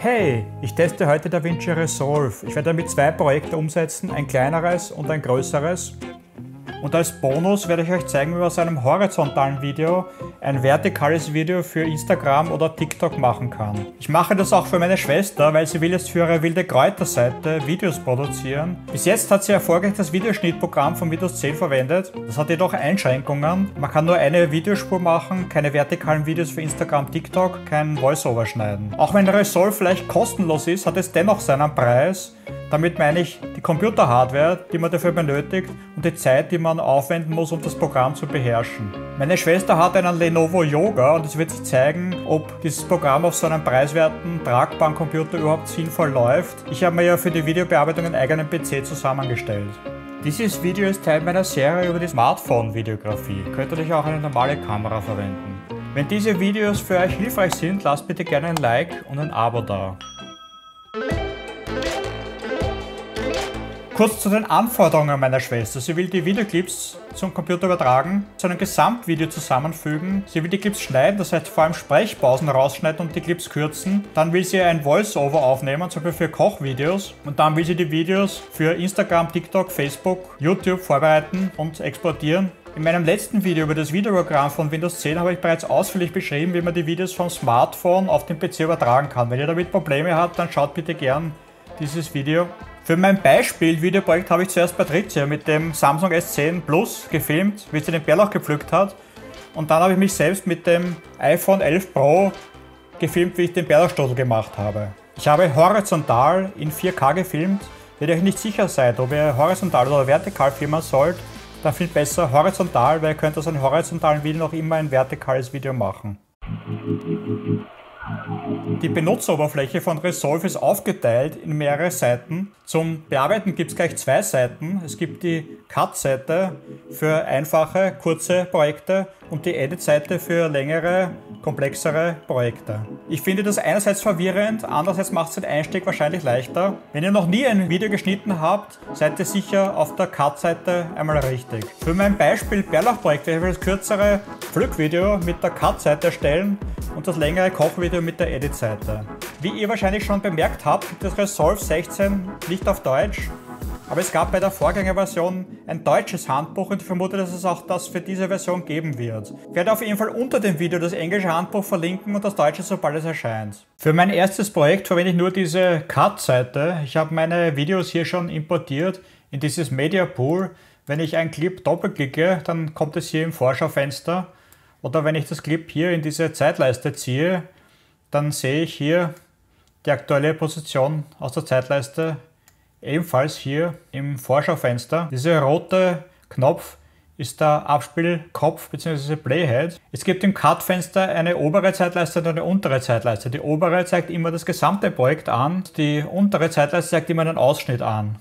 Hey, ich teste heute DaVinci Resolve. Ich werde damit zwei Projekte umsetzen, ein kleineres und ein größeres. Und als Bonus werde ich euch zeigen, wie man aus einem horizontalen Video ein vertikales Video für Instagram oder TikTok machen kann. Ich mache das auch für meine Schwester, weil sie will jetzt für ihre wilde Kräuter-Seite Videos produzieren. Bis jetzt hat sie erfolgreich das Videoschnittprogramm von Windows 10 verwendet. Das hat jedoch Einschränkungen. Man kann nur eine Videospur machen, keine vertikalen Videos für Instagram, TikTok, kein Voiceover schneiden. Auch wenn Resolve vielleicht kostenlos ist, hat es dennoch seinen Preis. Damit meine ich die Computerhardware, die man dafür benötigt und die Zeit, die man aufwenden muss, um das Programm zu beherrschen. Meine Schwester hat einen Lenovo Yoga und es wird sich zeigen, ob dieses Programm auf so einem preiswerten, tragbaren Computer überhaupt sinnvoll läuft. Ich habe mir ja für die Videobearbeitung einen eigenen PC zusammengestellt. Dieses Video ist Teil meiner Serie über die Smartphone-Videografie. Ihr könnt natürlich auch eine normale Kamera verwenden. Wenn diese Videos für euch hilfreich sind, lasst bitte gerne ein Like und ein Abo da. Kurz zu den Anforderungen meiner Schwester. Sie will die Videoclips zum Computer übertragen, zu einem Gesamtvideo zusammenfügen. Sie will die Clips schneiden, das heißt vor allem Sprechpausen rausschneiden und die Clips kürzen. Dann will sie ein Voice-Over aufnehmen, zum Beispiel für Kochvideos. Und dann will sie die Videos für Instagram, TikTok, Facebook, YouTube vorbereiten und exportieren. In meinem letzten Video über das Videoprogramm von Windows 10 habe ich bereits ausführlich beschrieben, wie man die Videos vom Smartphone auf den PC übertragen kann. Wenn ihr damit Probleme habt, dann schaut bitte gern dieses Video. Für mein Beispiel-Videoprojekt habe ich zuerst Patricia mit dem Samsung S10 Plus gefilmt, wie sie den Bärlauch gepflückt hat. Und dann habe ich mich selbst mit dem iPhone 11 Pro gefilmt, wie ich den Bärlauchstudel gemacht habe. Ich habe horizontal in 4K gefilmt. Wenn ihr euch nicht sicher seid, ob ihr horizontal oder vertikal filmen sollt, dann filmt besser horizontal, weil ihr könnt aus einem horizontalen Video noch immer ein vertikales Video machen. Die Benutzeroberfläche von Resolve ist aufgeteilt in mehrere Seiten. Zum Bearbeiten gibt es gleich zwei Seiten. Es gibt die Cut-Seite für einfache, kurze Projekte und die Edit-Seite für längere, komplexere Projekte. Ich finde das einerseits verwirrend, andererseits macht es den Einstieg wahrscheinlich leichter. Wenn ihr noch nie ein Video geschnitten habt, seid ihr sicher auf der Cut-Seite einmal richtig. Für mein Beispiel Bärlauchprojekt werde ich das kürzere Pflückvideo mit der Cut-Seite erstellen und das längere Kochvideo mit der Edit-Seite. Wie ihr wahrscheinlich schon bemerkt habt, gibt das Resolve 16 nicht auf Deutsch, aber es gab bei der Vorgängerversion ein deutsches Handbuch und ich vermute, dass es auch das für diese Version geben wird. Ich werde auf jeden Fall unter dem Video das englische Handbuch verlinken und das deutsche, sobald es erscheint. Für mein erstes Projekt verwende ich nur diese Cut-Seite. Ich habe meine Videos hier schon importiert in dieses Media Pool. Wenn ich einen Clip doppelklicke, dann kommt es hier im Vorschaufenster. Oder wenn ich das Clip hier in diese Zeitleiste ziehe, dann sehe ich hier die aktuelle Position aus der Zeitleiste ebenfalls hier im Vorschaufenster. Dieser rote Knopf ist der Abspielkopf bzw. Playhead. Es gibt im Cut-Fenster eine obere Zeitleiste und eine untere Zeitleiste. Die obere zeigt immer das gesamte Projekt an, die untere Zeitleiste zeigt immer einen Ausschnitt an.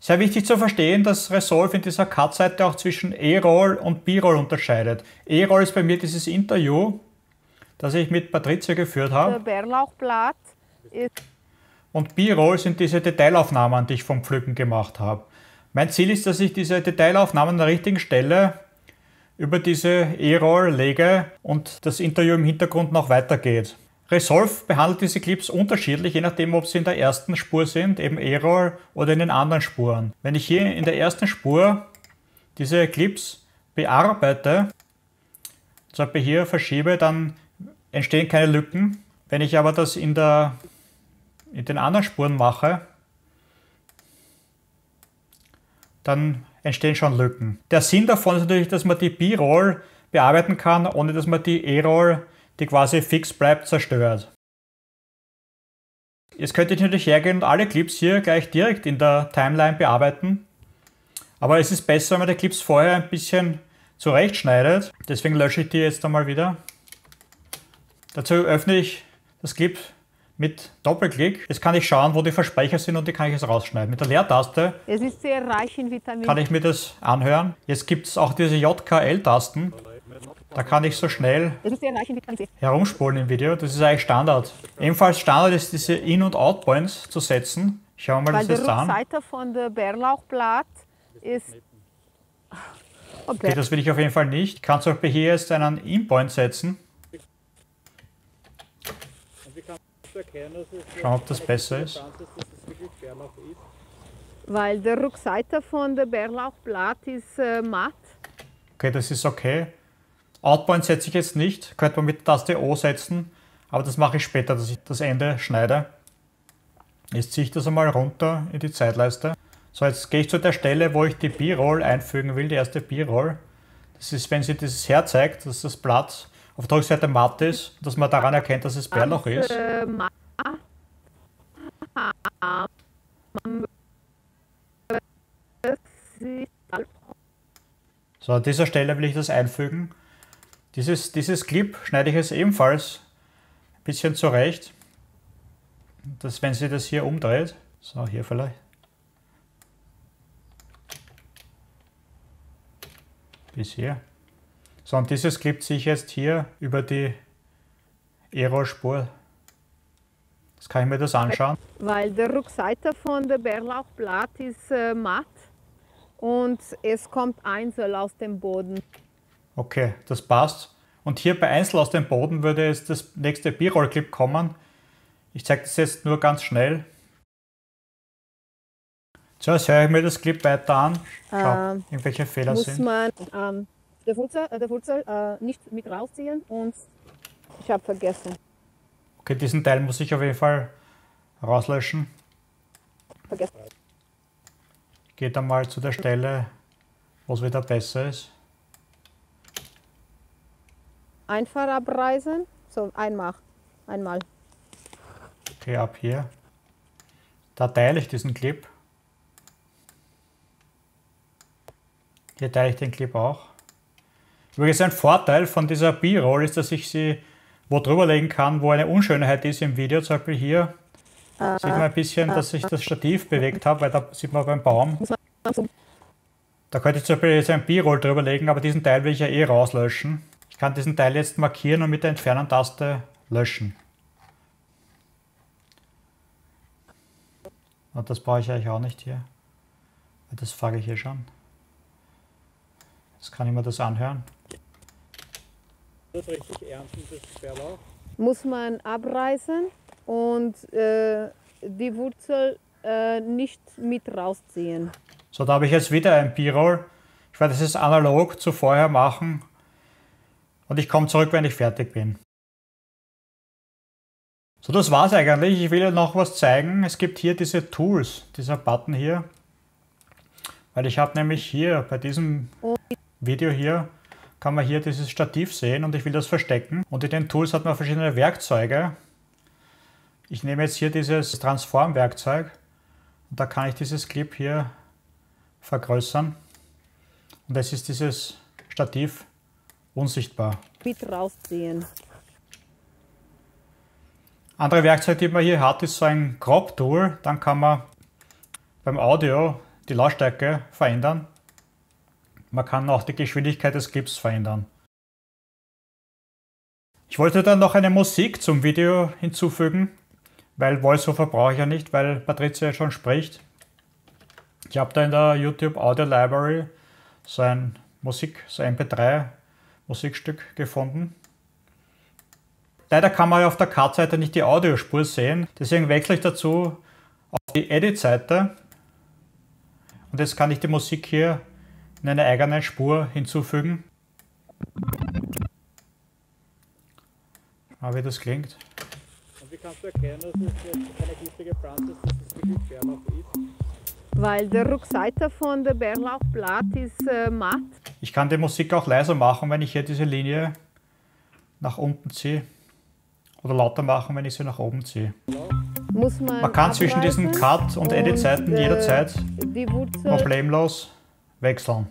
Sehr wichtig zu verstehen, dass Resolve in dieser Cut-Seite auch zwischen E-Roll und B-Roll unterscheidet. E-Roll ist bei mir dieses Interview, das ich mit Patricia geführt habe. Bärlauchblatt ist und B-Roll sind diese Detailaufnahmen, die ich vom Pflücken gemacht habe. Mein Ziel ist, dass ich diese Detailaufnahmen an der richtigen Stelle über diese E-Roll lege und das Interview im Hintergrund noch weitergeht. Resolve behandelt diese Clips unterschiedlich, je nachdem, ob sie in der ersten Spur sind, eben E-Roll, oder in den anderen Spuren. Wenn ich hier in der ersten Spur diese Clips bearbeite, zum Beispiel hier verschiebe, dann entstehen keine Lücken. Wenn ich aber das in den anderen Spuren mache, dann entstehen schon Lücken. Der Sinn davon ist natürlich, dass man die B-Roll bearbeiten kann, ohne dass man die E-Roll, die quasi fix bleibt, zerstört. Jetzt könnte ich natürlich hergehen und alle Clips hier gleich direkt in der Timeline bearbeiten. Aber es ist besser, wenn man die Clips vorher ein bisschen zurechtschneidet. Deswegen lösche ich die jetzt einmal wieder. Dazu öffne ich das Clip mit Doppelklick. Jetzt kann ich schauen, wo die Versprecher sind und die kann ich jetzt rausschneiden. Mit der Leertaste es ist sehr reich in Vitamin. kann ich mir das anhören. Jetzt gibt es auch diese JKL-Tasten. Da kann ich so schnell herumspulen im Video. Das ist eigentlich Standard. Ebenfalls Standard ist diese In- und Out-Points zu setzen. Schauen wir mal das jetzt an. Die Rückseite von der Bärlauchblatt ist... Okay, das will ich auf jeden Fall nicht. Ich kann zum Beispiel hier jetzt einen In-Point setzen. Schauen, ob das besser ist. Weil der Rückseite von der Bärlauchblatt ist matt. Okay, das ist okay. Outpoint setze ich jetzt nicht. Könnte man mit der Taste O setzen. Aber das mache ich später, dass ich das Ende schneide. Jetzt ziehe ich das einmal runter in die Zeitleiste. So, jetzt gehe ich zu der Stelle, wo ich die B-Roll einfügen will, die erste B-Roll. Das ist, wenn sie dieses herzeigt, dass das Blatt auf der Rückseite matt ist, dass man daran erkennt, dass es Bärlauch ist. So, an dieser Stelle will ich das einfügen. Dieses Clip schneide ich jetzt ebenfalls ein bisschen zurecht. Dass, wenn sie das hier umdreht, so hier vielleicht. Bis hier. So, und dieses Clip ziehe ich jetzt hier über die E-Roll-Spur. Jetzt kann ich mir das anschauen. Weil der Rückseite von der Bärlauchblatt ist matt und es kommt einzeln aus dem Boden. Okay, das passt. Und hier bei einzeln aus dem Boden würde jetzt das nächste B-Roll-Clip kommen. Ich zeige das jetzt nur ganz schnell. So, jetzt höre ich mir das Clip weiter an. Schau, irgendwelche Fehler muss sind. Man der Wurzel nicht mit rausziehen und ich habe vergessen. Okay, diesen Teil muss ich auf jeden Fall rauslöschen. Vergessen. Ich gehe dann mal zu der Stelle, wo es wieder besser ist. Einfach abreißen, so einmal. Okay, ab hier. Da teile ich diesen Clip. Hier teile ich den Clip auch. Übrigens ein Vorteil von dieser B-Roll ist, dass ich sie wo drüber legen kann, wo eine Unschönheit ist im Video. Zum Beispiel hier sieht man ein bisschen, dass ich das Stativ bewegt habe, weil da sieht man beim Baum. Da könnte ich zum Beispiel jetzt ein B-Roll drüber legen, aber diesen Teil will ich ja eh rauslöschen. Ich kann diesen Teil jetzt markieren und mit der Entfernen-Taste löschen. Und das brauche ich eigentlich auch nicht hier. Das frage ich hier schon. Jetzt kann ich mir das anhören. Das richtig ernten, das Bärlauch? Muss man abreißen und die Wurzel nicht mit rausziehen. So, da habe ich jetzt wieder ein B-Roll. Ich werde das jetzt analog zu vorher machen. Und ich komme zurück, wenn ich fertig bin. So, das war's eigentlich. Ich will ja noch was zeigen. Es gibt hier diese Tools, dieser Button hier. Weil ich habe nämlich hier bei diesem Video hier, kann man hier dieses Stativ sehen und ich will das verstecken. Und in den Tools hat man verschiedene Werkzeuge. Ich nehme jetzt hier dieses Transform-Werkzeug und da kann ich dieses Clip hier vergrößern. Und jetzt ist dieses Stativ unsichtbar. Mit rausziehen. Andere Werkzeug, die man hier hat, ist so ein Crop-Tool. Dann kann man beim Audio die Lautstärke verändern. Man kann auch die Geschwindigkeit des Clips verändern. Ich wollte dann noch eine Musik zum Video hinzufügen, weil VoiceOver brauche ich ja nicht, weil Patricia schon spricht. Ich habe da in der YouTube Audio Library so ein MP3 Musikstück gefunden. Leider kann man ja auf der Cut-Seite nicht die Audiospur sehen, deswegen wechsle ich dazu auf die Edit-Seite und jetzt kann ich die Musik hier in eine eigene Spur hinzufügen. Schau, wie das klingt. Und wie kannst du erkennen, dass es jetzt keine giftige Pflanze ist, dass es wirklich Bärlauch ist? Weil der Rückseite von der Bärlauchblatt ist matt. Ich kann die Musik auch leiser machen, wenn ich hier diese Linie nach unten ziehe. Oder lauter machen, wenn ich sie nach oben ziehe. Man kann zwischen diesen Cut- und Edit-Seiten jederzeit die Wurzel problemlos wechseln.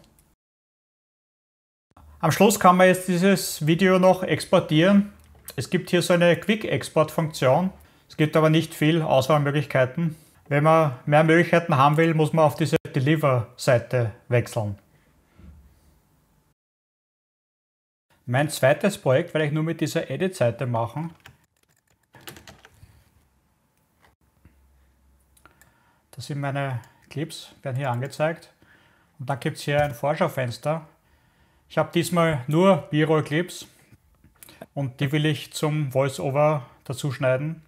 Am Schluss kann man jetzt dieses Video noch exportieren. Es gibt hier so eine Quick-Export-Funktion. Es gibt aber nicht viel Auswahlmöglichkeiten. Wenn man mehr Möglichkeiten haben will, muss man auf diese Deliver-Seite wechseln. Mein zweites Projekt werde ich nur mit dieser Edit-Seite machen. Das sind meine Clips, werden hier angezeigt. Und dann gibt es hier ein Vorschaufenster. Ich habe diesmal nur B-Roll-Clips und die will ich zum Voice-Over dazu schneiden.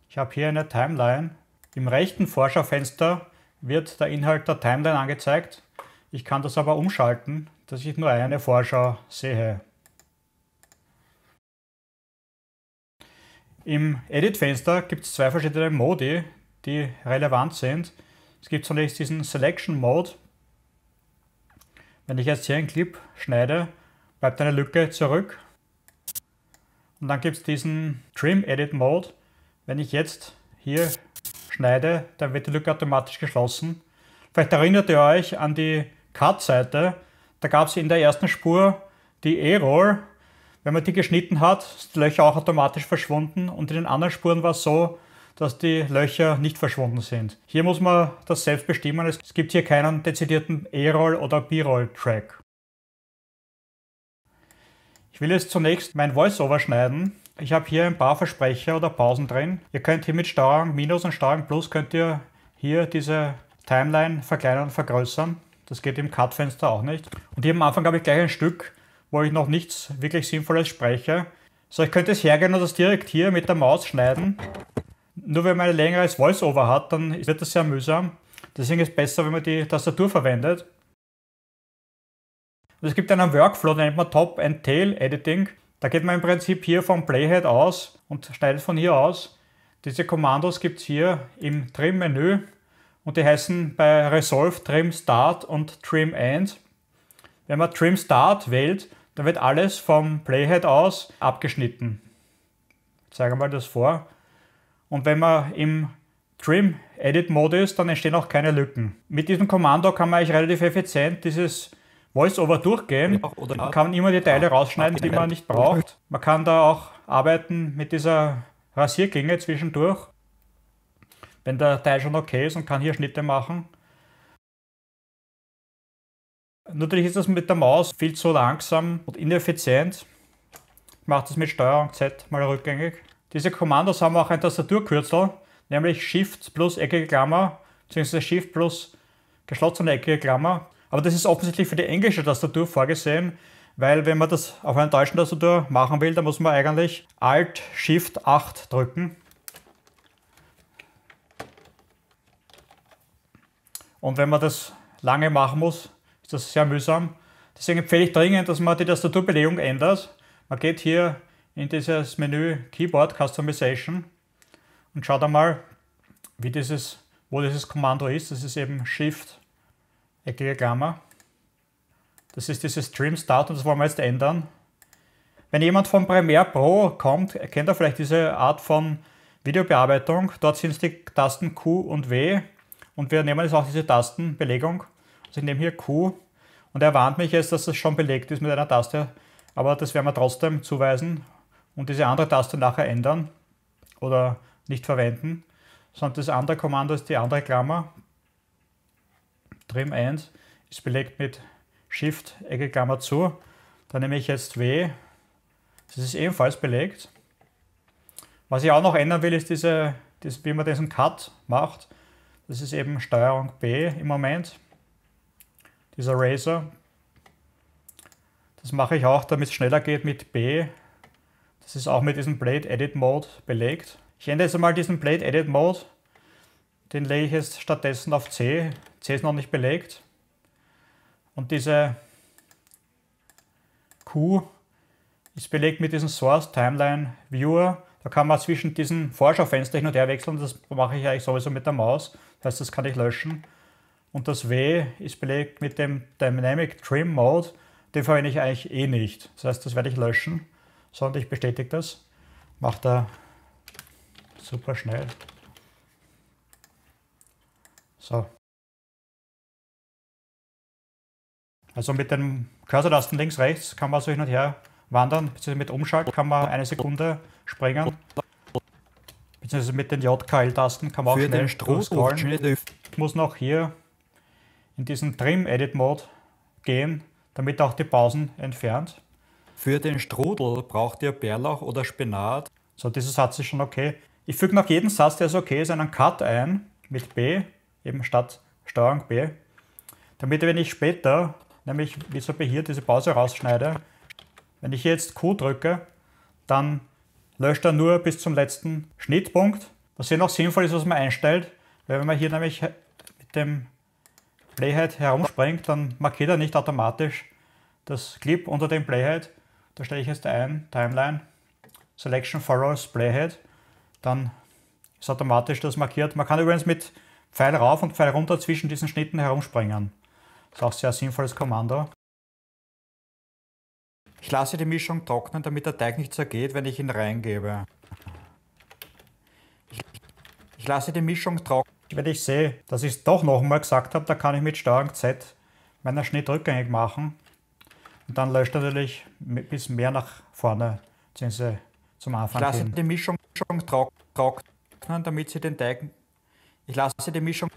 Ich habe hier eine Timeline. Im rechten Vorschaufenster wird der Inhalt der Timeline angezeigt. Ich kann das aber umschalten, dass ich nur eine Vorschau sehe. Im Edit-Fenster gibt es zwei verschiedene Modi, die relevant sind. Es gibt zunächst diesen Selection Mode. Wenn ich jetzt hier einen Clip schneide, bleibt eine Lücke zurück. Und dann gibt es diesen Trim Edit Mode. Wenn ich jetzt hier schneide, dann wird die Lücke automatisch geschlossen. Vielleicht erinnert ihr euch an die Cut-Seite. Da gab es in der ersten Spur die E-Roll. Wenn man die geschnitten hat, sind die Löcher auch automatisch verschwunden. Und in den anderen Spuren war es so, dass die Löcher nicht verschwunden sind. Hier muss man das selbst bestimmen. Es gibt hier keinen dezidierten E-Roll oder B-Roll-Track. Ich will jetzt zunächst mein Voice-Over schneiden. Ich habe hier ein paar Versprecher oder Pausen drin. Ihr könnt hier mit Steuerung Minus und Steuerung Plus könnt ihr hier diese Timeline verkleinern und vergrößern. Das geht im Cut-Fenster auch nicht. Und hier am Anfang habe ich gleich ein Stück, wo ich noch nichts wirklich Sinnvolles spreche. So, ich könnte es hergehen und das direkt hier mit der Maus schneiden. Nur wenn man ein längeres Voice-Over hat, dann wird das sehr mühsam. Deswegen ist es besser, wenn man die Tastatur verwendet. Und es gibt einen Workflow, den nennt man Top and Tail Editing. Da geht man im Prinzip hier vom Playhead aus und schneidet von hier aus. Diese Kommandos gibt es hier im Trim-Menü und die heißen bei Resolve Trim Start und Trim End. Wenn man Trim Start wählt, dann wird alles vom Playhead aus abgeschnitten. Ich zeige mal das vor. Und wenn man im Trim Edit Mode ist, dann entstehen auch keine Lücken. Mit diesem Kommando kann man eigentlich relativ effizient dieses Voice-Over durchgehen. Man kann immer die Teile rausschneiden, die man nicht braucht. Man kann da auch arbeiten mit dieser Rasierklinge zwischendurch, wenn der Teil schon okay ist, und kann hier Schnitte machen. Natürlich ist das mit der Maus viel zu langsam und ineffizient. Ich mache das mit Steuerung Z mal rückgängig. Diese Kommandos haben auch ein Tastaturkürzel, nämlich Shift plus eckige Klammer, bzw. Shift plus geschlossene eckige Klammer. Aber das ist offensichtlich für die englische Tastatur vorgesehen, weil wenn man das auf einer deutschen Tastatur machen will, dann muss man eigentlich Alt Shift 8 drücken. Und wenn man das lange machen muss, ist das sehr mühsam. Deswegen empfehle ich dringend, dass man die Tastaturbelegung ändert. Man geht hier in dieses Menü Keyboard Customization und schaut einmal, wo dieses Kommando ist. Das ist eben Shift eckige Klammer. Das ist dieses Trim Start und das wollen wir jetzt ändern. Wenn jemand von Premiere Pro kommt, kennt er vielleicht diese Art von Videobearbeitung. Dort sind es die Tasten Q und W und wir nehmen jetzt auch diese Tastenbelegung. Also ich nehme hier Q und er warnt mich jetzt, dass das schon belegt ist mit einer Taste, aber das werden wir trotzdem zuweisen und diese andere Taste nachher ändern oder nicht verwenden, sondern das andere Kommando ist die andere Klammer. Trim End ist belegt mit Shift, eckige Klammer zu. Dann nehme ich jetzt W. Das ist ebenfalls belegt. Was ich auch noch ändern will, ist wie man diesen Cut macht. Das ist eben Steuerung B im Moment. Dieser Razor. Das mache ich auch, damit es schneller geht mit B. Das ist auch mit diesem Blade Edit Mode belegt. Ich ändere jetzt einmal diesen Blade Edit Mode. Den lege ich jetzt stattdessen auf C. C ist noch nicht belegt. Und diese Q ist belegt mit diesem Source Timeline Viewer. Da kann man zwischen diesen Vorschaufenster hin und her wechseln. Das mache ich eigentlich sowieso mit der Maus. Das heißt, das kann ich löschen. Und das W ist belegt mit dem Dynamic Trim Mode. Den verwende ich eigentlich eh nicht. Das heißt, das werde ich löschen. Sondern ich bestätige das. Macht er super schnell. So. Also mit den Cursor-Tasten links, rechts kann man so hin und her wandern, beziehungsweise mit Umschalt kann man eine Sekunde springen, beziehungsweise mit den JKL-Tasten kann man auch schnell scrollen. Ich muss noch hier in diesen Trim-Edit-Mode gehen, damit auch die Pausen entfernt. Für den Strudel braucht ihr Bärlauch oder Spinat. So, dieser Satz ist schon okay. Ich füge nach jedem Satz, der ist okay ist, einen Cut ein mit B, eben statt Steuerung B, damit wenn ich später, nämlich wie zum Beispiel hier diese Pause rausschneide, wenn ich jetzt Q drücke, dann löscht er nur bis zum letzten Schnittpunkt Was hier noch sinnvoll ist, was man einstellt, weil wenn man hier nämlich mit dem Playhead herumspringt, dann markiert er nicht automatisch das Clip unter dem Playhead. Da stelle ich jetzt ein, Timeline, Selection follows Playhead, dann ist automatisch das markiert. Man kann übrigens mit Pfeil rauf und Pfeil runter zwischen diesen Schnitten herumspringen. Das ist auch ein sehr sinnvolles Kommando. Ich lasse die Mischung trocknen, damit der Teig nicht zergeht, wenn ich ihn reingebe. Ich lasse die Mischung trocknen. Wenn ich sehe, dass ich es doch noch einmal gesagt habe, dann kann ich mit STRG Z meinen Schnitt rückgängig machen. Und dann löscht natürlich bis mehr nach vorne, beziehungsweise zum Anfang hin. Ich lasse die Mischung trocknen, damit sie den Teig... Ich lasse die Mischung...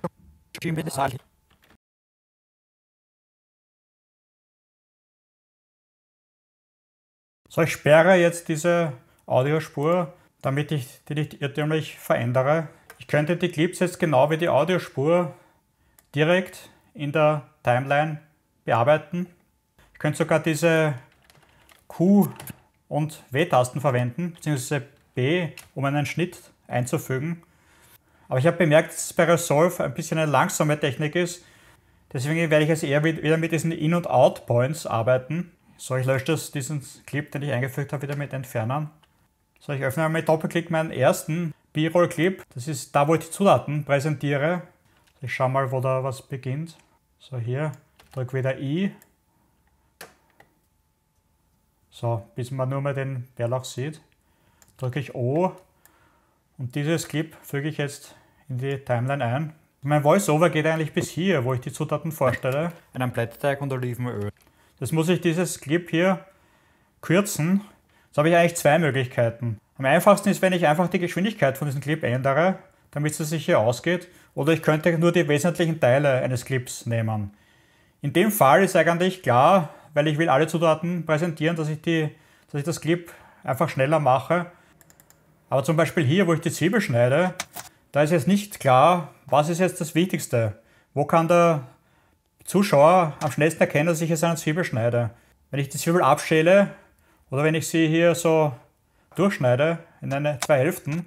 So, ich sperre jetzt diese Audiospur, damit ich die nicht irrtümlich verändere. Ich könnte die Clips jetzt genau wie die Audiospur direkt in der Timeline bearbeiten. Ich könnte sogar diese Q- und W-Tasten verwenden, beziehungsweise B, um einen Schnitt einzufügen. Aber ich habe bemerkt, dass es bei Resolve ein bisschen eine langsame Technik ist. Deswegen werde ich jetzt eher wieder mit diesen In- und Out-Points arbeiten. So, ich lösche diesen Clip, den ich eingefügt habe, wieder mit Entfernen. So, ich öffne mit Doppelklick meinen ersten B-Roll-Clip. Das ist da, wo ich die Zutaten präsentiere. Ich schaue mal, wo da was beginnt. So, hier, drücke wieder I. So, bis man nur mal den Bärlauch sieht. Drücke ich O. Und dieses Clip füge ich jetzt in die Timeline ein. Mein Voiceover geht eigentlich bis hier, wo ich die Zutaten vorstelle. Einen Blätterteig und Olivenöl. Das muss ich dieses Clip hier kürzen. Jetzt habe ich eigentlich zwei Möglichkeiten. Am einfachsten ist, wenn ich einfach die Geschwindigkeit von diesem Clip ändere, damit es sich hier ausgeht. Oder ich könnte nur die wesentlichen Teile eines Clips nehmen. In dem Fall ist eigentlich klar, weil ich will alle Zutaten präsentieren, dass ich das Clip einfach schneller mache. Aber zum Beispiel hier, wo ich die Zwiebel schneide, da ist jetzt nicht klar, was ist jetzt das Wichtigste. Wo kann der Zuschauer am schnellsten erkennen, dass ich jetzt eine Zwiebel schneide? Wenn ich die Zwiebel abschäle oder wenn ich sie hier so durchschneide in zwei Hälften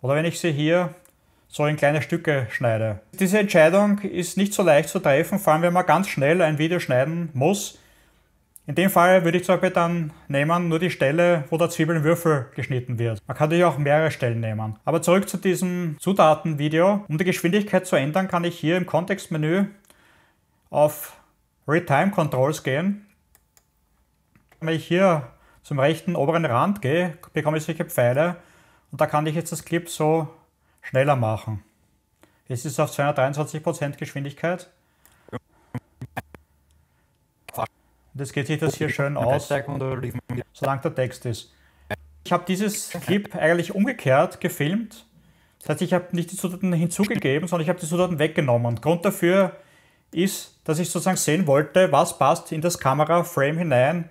oder wenn ich sie hier so in kleine Stücke schneide. Diese Entscheidung ist nicht so leicht zu treffen, vor allem wenn man ganz schnell ein Video schneiden muss. In dem Fall würde ich zum Beispiel dann nehmen, nur die Stelle, wo der Zwiebelnwürfel geschnitten wird. Man kann natürlich auch mehrere Stellen nehmen. Aber zurück zu diesem Zutatenvideo. Um die Geschwindigkeit zu ändern, kann ich hier im Kontextmenü auf Real-Time Controls gehen. Wenn ich hier zum rechten oberen Rand gehe, bekomme ich solche Pfeile und da kann ich jetzt das Clip so schneller machen. Jetzt ist es auf 223% Geschwindigkeit. Und jetzt geht sich das hier schön aus, solange der Text ist. Ich habe dieses Clip eigentlich umgekehrt gefilmt. Das heißt, ich habe nicht die Zutaten hinzugegeben, sondern ich habe die Zutaten weggenommen. Grund dafür ist, dass ich sozusagen sehen wollte, was passt in das Kameraframe hinein,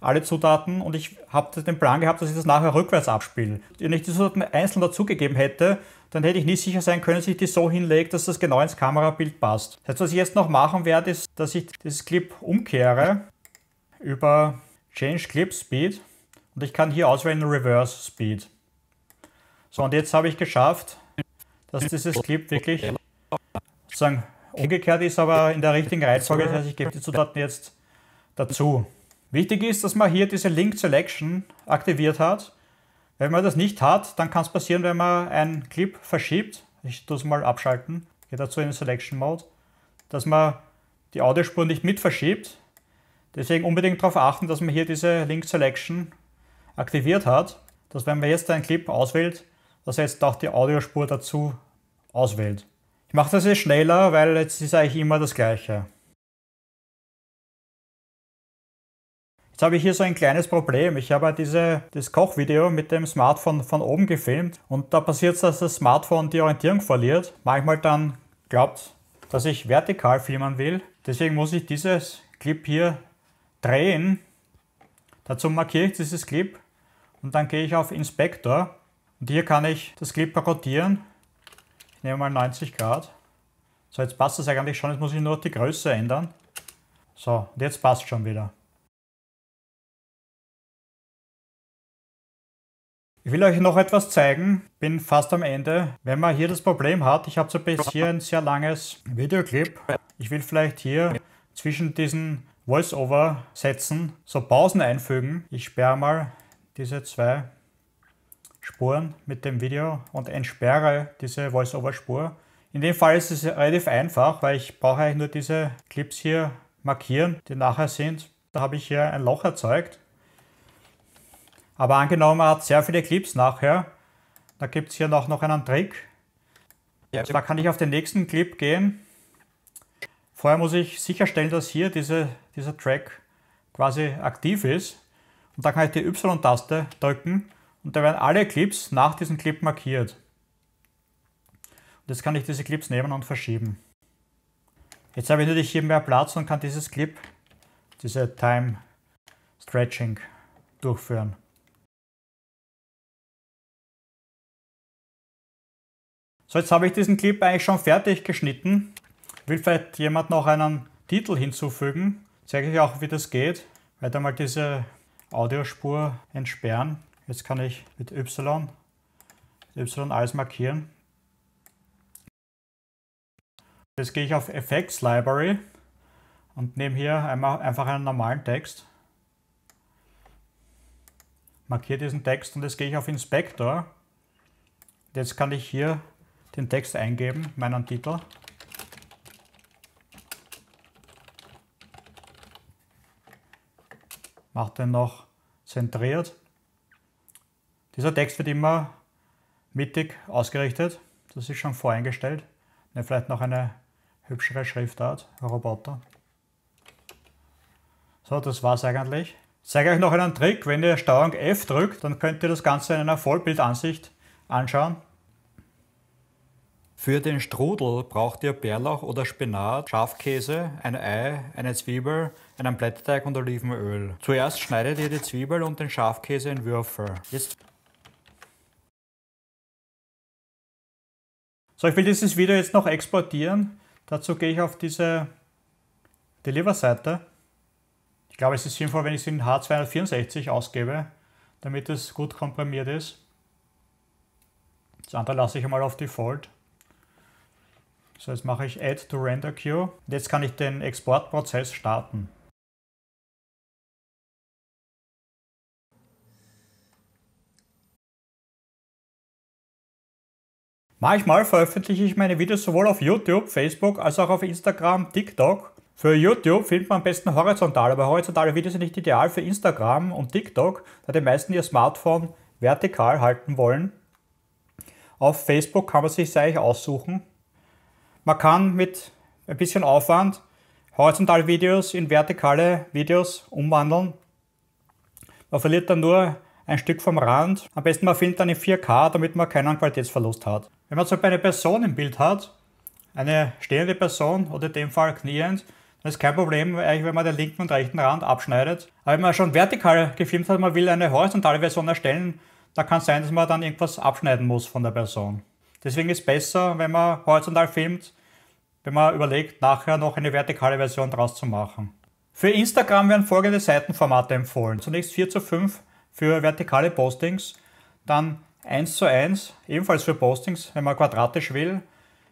alle Zutaten, und ich habe den Plan gehabt, dass ich das nachher rückwärts abspiele. Wenn ich die Zutaten einzeln dazugegeben hätte, dann hätte ich nicht sicher sein können, dass ich die so hinlege, dass das genau ins Kamerabild passt. Das heißt, was ich jetzt noch machen werde, ist, dass ich dieses Clip umkehre über Change Clip Speed und ich kann hier auswählen Reverse Speed. So, und jetzt habe ich geschafft, dass dieses Clip wirklich sozusagen umgekehrt ist, aber in der richtigen Reihenfolge. Das heißt, ich gebe die Zutaten jetzt dazu. Wichtig ist, dass man hier diese Link Selection aktiviert hat. Wenn man das nicht hat, dann kann es passieren, wenn man einen Clip verschiebt. Ich tue es mal abschalten, gehe dazu in den Selection Mode, dass man die Audiospur nicht mit verschiebt. Deswegen unbedingt darauf achten, dass man hier diese Link Selection aktiviert hat, dass wenn man jetzt einen Clip auswählt, dass er jetzt auch die Audiospur dazu auswählt. Ich mache das jetzt schneller, weil jetzt ist eigentlich immer das Gleiche. Jetzt habe ich hier so ein kleines Problem. Ich habe das Kochvideo mit dem Smartphone von oben gefilmt und da passiert es, dass das Smartphone die Orientierung verliert. Manchmal dann glaubt, dass ich vertikal filmen will. Deswegen muss ich dieses Clip hier drehen. Dazu markiere ich dieses Clip und dann gehe ich auf Inspector und hier kann ich das Clip rotieren. Ich nehme mal 90 Grad. So, jetzt passt das eigentlich schon, jetzt muss ich nur die Größe ändern. So, und jetzt passt es schon wieder. Ich will euch noch etwas zeigen, bin fast am Ende. Wenn man hier das Problem hat, ich habe so bis hier ein sehr langes Videoclip. Ich will vielleicht hier zwischen diesen Voice-Over-Sätzen so Pausen einfügen. Ich sperre mal diese zwei Spuren mit dem Video und entsperre diese Voice-Over-Spur. In dem Fall ist es relativ einfach, weil ich brauche eigentlich nur diese Clips hier markieren, die nachher sind. Da habe ich hier ein Loch erzeugt. Aber angenommen, man hat sehr viele Clips nachher, da gibt es hier noch einen Trick. Da kann ich auf den nächsten Clip gehen. Vorher muss ich sicherstellen, dass hier dieser Track quasi aktiv ist. Und da kann ich die Y-Taste drücken und da werden alle Clips nach diesem Clip markiert. Und jetzt kann ich diese Clips nehmen und verschieben. Jetzt habe ich natürlich hier mehr Platz und kann dieses Clip, diese Time Stretching durchführen. So, jetzt habe ich diesen Clip eigentlich schon fertig geschnitten. Will vielleicht jemand noch einen Titel hinzufügen? Zeige ich auch, wie das geht. Weiter mal diese Audiospur entsperren. Jetzt kann ich mit Y alles markieren. Jetzt gehe ich auf Effects Library und nehme hier einfach einen normalen Text. Markiere diesen Text und jetzt gehe ich auf Inspector. Jetzt kann ich hier den Text eingeben, meinen Titel. Mache den noch zentriert. Dieser Text wird immer mittig ausgerichtet. Das ist schon voreingestellt. Vielleicht noch eine hübschere Schriftart, Roboter. So, das war's eigentlich. Ich zeige euch noch einen Trick. Wenn ihr STRG F drückt, dann könnt ihr das Ganze in einer Vollbildansicht anschauen. Für den Strudel braucht ihr Bärlauch oder Spinat, Schafkäse, ein Ei, eine Zwiebel, einen Blätterteig und Olivenöl. Zuerst schneidet ihr die Zwiebel und den Schafkäse in Würfel. So, ich will dieses Video jetzt noch exportieren. Dazu gehe ich auf diese Deliver-Seite. Ich glaube, es ist sinnvoll, wenn ich es in H264 ausgebe, damit es gut komprimiert ist. Das andere lasse ich einmal auf Default. So, jetzt mache ich Add to Render Queue. Und jetzt kann ich den Exportprozess starten. Manchmal veröffentliche ich meine Videos sowohl auf YouTube, Facebook als auch auf Instagram, TikTok. Für YouTube findet man am besten horizontal, aber horizontale Videos sind nicht ideal für Instagram und TikTok, da die meisten ihr Smartphone vertikal halten wollen. Auf Facebook kann man sich das eigentlich aussuchen. Man kann mit ein bisschen Aufwand horizontale Videos in vertikale Videos umwandeln. Man verliert dann nur ein Stück vom Rand. Am besten man filmt dann in 4K, damit man keinen Qualitätsverlust hat. Wenn man zum Beispiel eine Person im Bild hat, eine stehende Person oder in dem Fall kniend, dann ist kein Problem, wenn man den linken und rechten Rand abschneidet. Aber wenn man schon vertikal gefilmt hat, man will eine horizontale Version erstellen, da kann es sein, dass man dann irgendwas abschneiden muss von der Person. Deswegen ist es besser, wenn man horizontal filmt, wenn man überlegt, nachher noch eine vertikale Version draus zu machen. Für Instagram werden folgende Seitenformate empfohlen. Zunächst 4:5 für vertikale Postings, dann 1:1, ebenfalls für Postings, wenn man quadratisch will.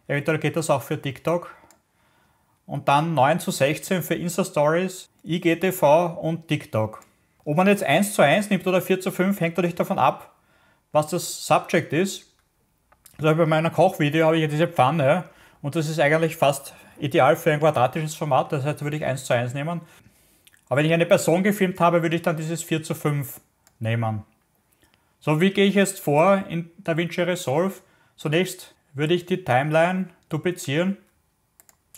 Eventuell geht das auch für TikTok. Und dann 9:16 für Insta-Stories, IGTV und TikTok. Ob man jetzt 1:1 nimmt oder 4:5, hängt natürlich davon ab, was das Subject ist. Also bei meinem Kochvideo habe ich diese Pfanne und das ist eigentlich fast ideal für ein quadratisches Format, das heißt, würde ich 1:1 nehmen. Aber wenn ich eine Person gefilmt habe, würde ich dann dieses 4:5 nehmen. So, wie gehe ich jetzt vor in DaVinci Resolve? Zunächst würde ich die Timeline duplizieren,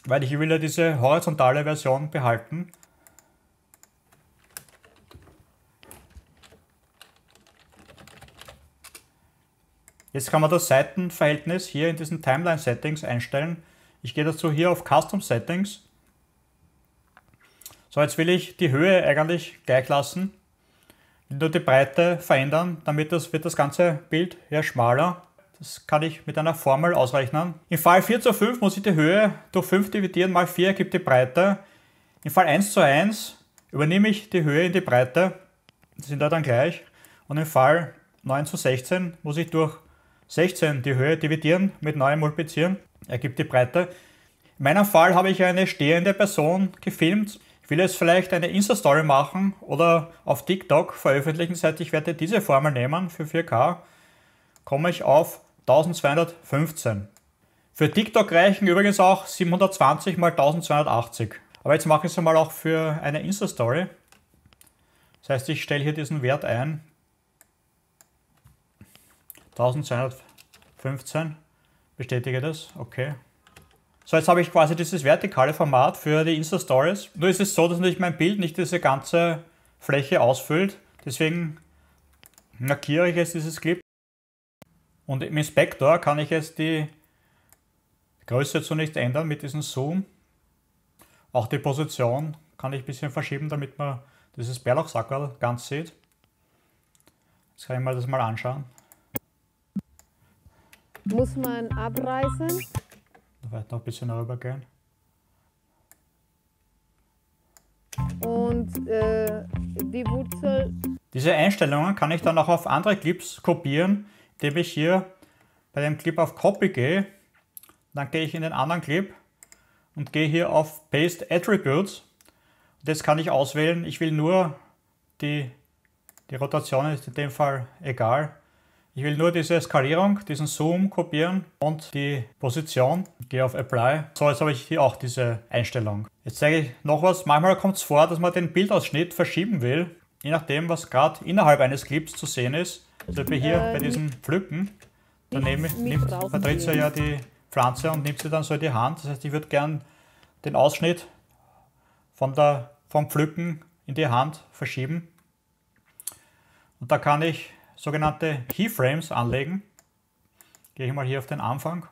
weil ich will ja diese horizontale Version behalten. Jetzt kann man das Seitenverhältnis hier in diesen Timeline Settings einstellen. Ich gehe dazu hier auf Custom Settings. So, jetzt will ich die Höhe eigentlich gleich lassen. Will nur die Breite verändern, damit wird das ganze Bild hier schmaler. Das kann ich mit einer Formel ausrechnen. Im Fall 4:5 muss ich die Höhe durch 5 dividieren, mal 4 ergibt die Breite. Im Fall 1:1 übernehme ich die Höhe in die Breite, die sind da dann gleich. Und im Fall 9:16 muss ich durch 16 die Höhe dividieren, mit 9 multiplizieren, ergibt die Breite. In meinem Fall habe ich eine stehende Person gefilmt. Ich will jetzt vielleicht eine Insta-Story machen oder auf TikTok veröffentlichen. Das heißt, ich werde diese Formel nehmen für 4K. Komme ich auf 1215. Für TikTok reichen übrigens auch 720 x 1280. Aber jetzt mache ich es einmal auch für eine Insta-Story. Das heißt, ich stelle hier diesen Wert ein. 1215. Bestätige das. Okay. So, jetzt habe ich quasi dieses vertikale Format für die Insta-Stories. Nur ist es so, dass natürlich mein Bild nicht diese ganze Fläche ausfüllt. Deswegen markiere ich jetzt dieses Clip. Und im Inspektor kann ich jetzt die Größe zunächst ändern mit diesem Zoom. Auch die Position kann ich ein bisschen verschieben, damit man dieses Bärlauchsackerl ganz sieht. Jetzt kann ich mir das mal anschauen. Muss man abreißen? Weiter noch ein bisschen rübergehen. Und die Wurzel. Diese Einstellungen kann ich dann auch auf andere Clips kopieren, indem ich hier bei dem Clip auf Copy gehe. Dann gehe ich in den anderen Clip und gehe hier auf Paste Attributes. Und jetzt kann ich auswählen, ich will nur die Rotation ist in dem Fall egal. Ich will nur diese Skalierung, diesen Zoom kopieren und die Position. Ich gehe auf Apply. So, jetzt habe ich hier auch diese Einstellung. Jetzt zeige ich noch was. Manchmal kommt es vor, dass man den Bildausschnitt verschieben will, je nachdem, was gerade innerhalb eines Clips zu sehen ist. Also hier bei diesem Pflücken, dann nimmt Patricia ja die Pflanze und nimmt sie dann so in die Hand. Das heißt, ich würde gern den Ausschnitt vom Pflücken in die Hand verschieben. Und da kann ich sogenannte Keyframes anlegen. Gehe ich mal hier auf den Anfang.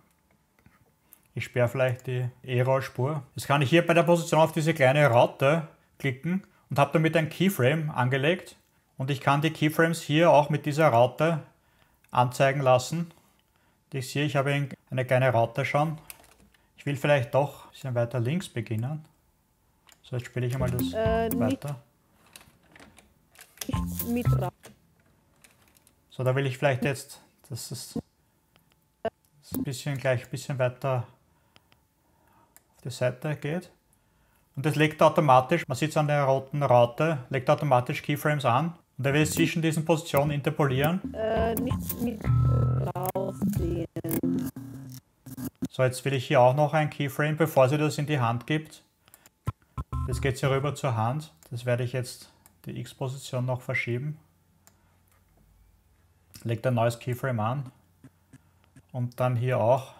Ich sperre vielleicht die E-Roll-Spur. Jetzt kann ich hier bei der Position auf diese kleine Raute klicken und habe damit ein Keyframe angelegt. Und ich kann die Keyframes hier auch mit dieser Raute anzeigen lassen. Ich sehe, ich habe eine kleine Raute schon. Ich will vielleicht doch ein bisschen weiter links beginnen. So, jetzt spiele ich einmal das weiter. Nicht mit raus. So, da will ich vielleicht jetzt, dass es gleich ein bisschen weiter auf die Seite geht. Und das legt automatisch, man sieht es an der roten Raute, legt automatisch Keyframes an. Und er will zwischen diesen Positionen interpolieren. Nicht mit rausziehen. So, jetzt will ich hier auch noch ein Keyframe, bevor sie das in die Hand gibt. Jetzt geht sie rüber zur Hand. Das werde ich jetzt die X-Position noch verschieben. Legt ein neues Keyframe an. Und dann hier auch,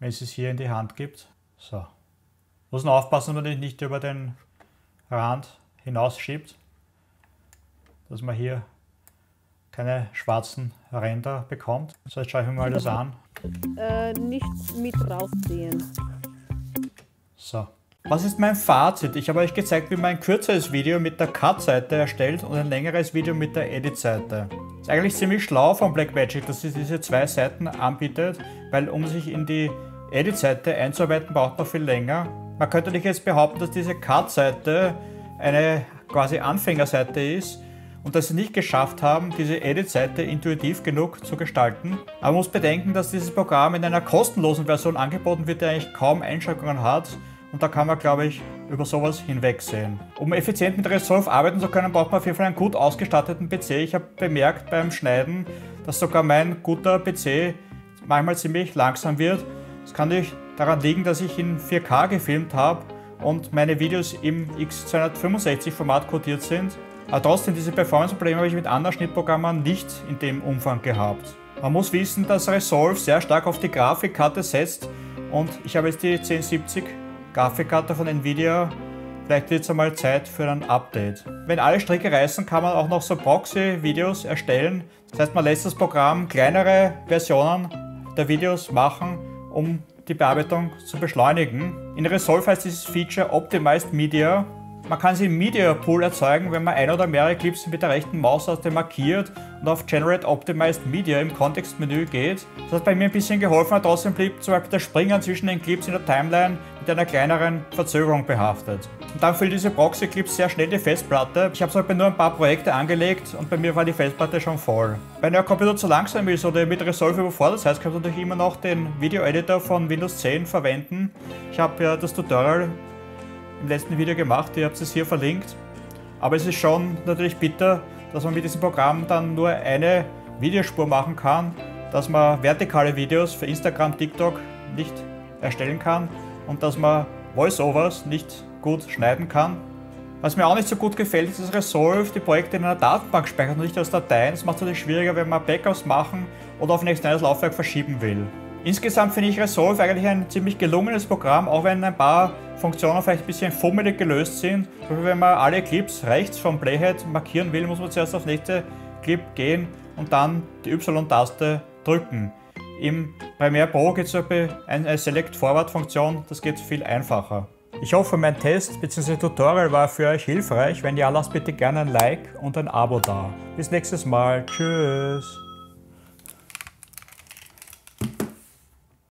wenn sie es hier in die Hand gibt. So. Muss nur aufpassen, dass man nicht über den Rand hinausschiebt. Dass man hier keine schwarzen Ränder bekommt. So, jetzt schaue ich mir mal das an. Nicht mit rausziehen. So. Was ist mein Fazit? Ich habe euch gezeigt, wie man ein kürzeres Video mit der Cut-Seite erstellt und ein längeres Video mit der Edit-Seite. Ist eigentlich ziemlich schlau von Blackmagic, dass sie diese zwei Seiten anbietet, weil um sich in die Edit-Seite einzuarbeiten, braucht man viel länger. Man könnte nicht jetzt behaupten, dass diese Cut-Seite eine quasi Anfängerseite ist und dass sie nicht geschafft haben, diese Edit-Seite intuitiv genug zu gestalten. Aber man muss bedenken, dass dieses Programm in einer kostenlosen Version angeboten wird, die eigentlich kaum Einschränkungen hat. Und da kann man, glaube ich, über sowas hinwegsehen. Um effizient mit Resolve arbeiten zu können, braucht man auf jeden Fall einen gut ausgestatteten PC. Ich habe bemerkt beim Schneiden, dass sogar mein guter PC manchmal ziemlich langsam wird. Das kann nicht daran liegen, dass ich in 4K gefilmt habe und meine Videos im X265 Format codiert sind. Aber trotzdem, diese Performance-Probleme habe ich mit anderen Schnittprogrammen nicht in dem Umfang gehabt. Man muss wissen, dass Resolve sehr stark auf die Grafikkarte setzt und ich habe jetzt die 1070 Grafikkarte von Nvidia. Vielleicht wird es einmal Zeit für ein Update. Wenn alle Stricke reißen, kann man auch noch so Proxy-Videos erstellen. Das heißt, man lässt das Programm kleinere Versionen der Videos machen, um die Bearbeitung zu beschleunigen. In Resolve heißt dieses Feature Optimized Media. Man kann sie im Media Pool erzeugen, wenn man ein oder mehrere Clips mit der rechten Maustaste markiert und auf Generate Optimized Media im Kontextmenü geht. Das hat bei mir ein bisschen geholfen, aber trotzdem blieb zum Beispiel das Springen zwischen den Clips in der Timeline mit einer kleineren Verzögerung behaftet. Und dann füllt diese Proxy-Clips sehr schnell die Festplatte. Ich habe halt nur ein paar Projekte angelegt und bei mir war die Festplatte schon voll. Wenn euer Computer zu langsam ist oder ihr mit Resolve überfordert seid, könnt ihr natürlich immer noch den Video-Editor von Windows 10 verwenden. Ich habe ja das Tutorial im letzten Video gemacht, ihr habt es hier verlinkt. Aber es ist schon natürlich bitter, dass man mit diesem Programm dann nur eine Videospur machen kann, dass man vertikale Videos für Instagram, TikTok nicht erstellen kann und dass man Voiceovers nicht gut schneiden kann. Was mir auch nicht so gut gefällt, ist, dass Resolve die Projekte in einer Datenbank speichert und nicht als Dateien. Das macht es natürlich schwieriger, wenn man Backups machen oder auf ein externes Laufwerk verschieben will. Insgesamt finde ich Resolve eigentlich ein ziemlich gelungenes Programm, auch wenn ein paar Funktionen vielleicht ein bisschen fummelig gelöst sind. Wenn man alle Clips rechts vom Playhead markieren will, muss man zuerst aufs nächste Clip gehen und dann die Y-Taste drücken. Im Premiere Pro gibt es eine Select-Forward-Funktion, das geht viel einfacher. Ich hoffe, mein Test bzw. Tutorial war für euch hilfreich. Wenn ja, lasst bitte gerne ein Like und ein Abo da. Bis nächstes Mal. Tschüss.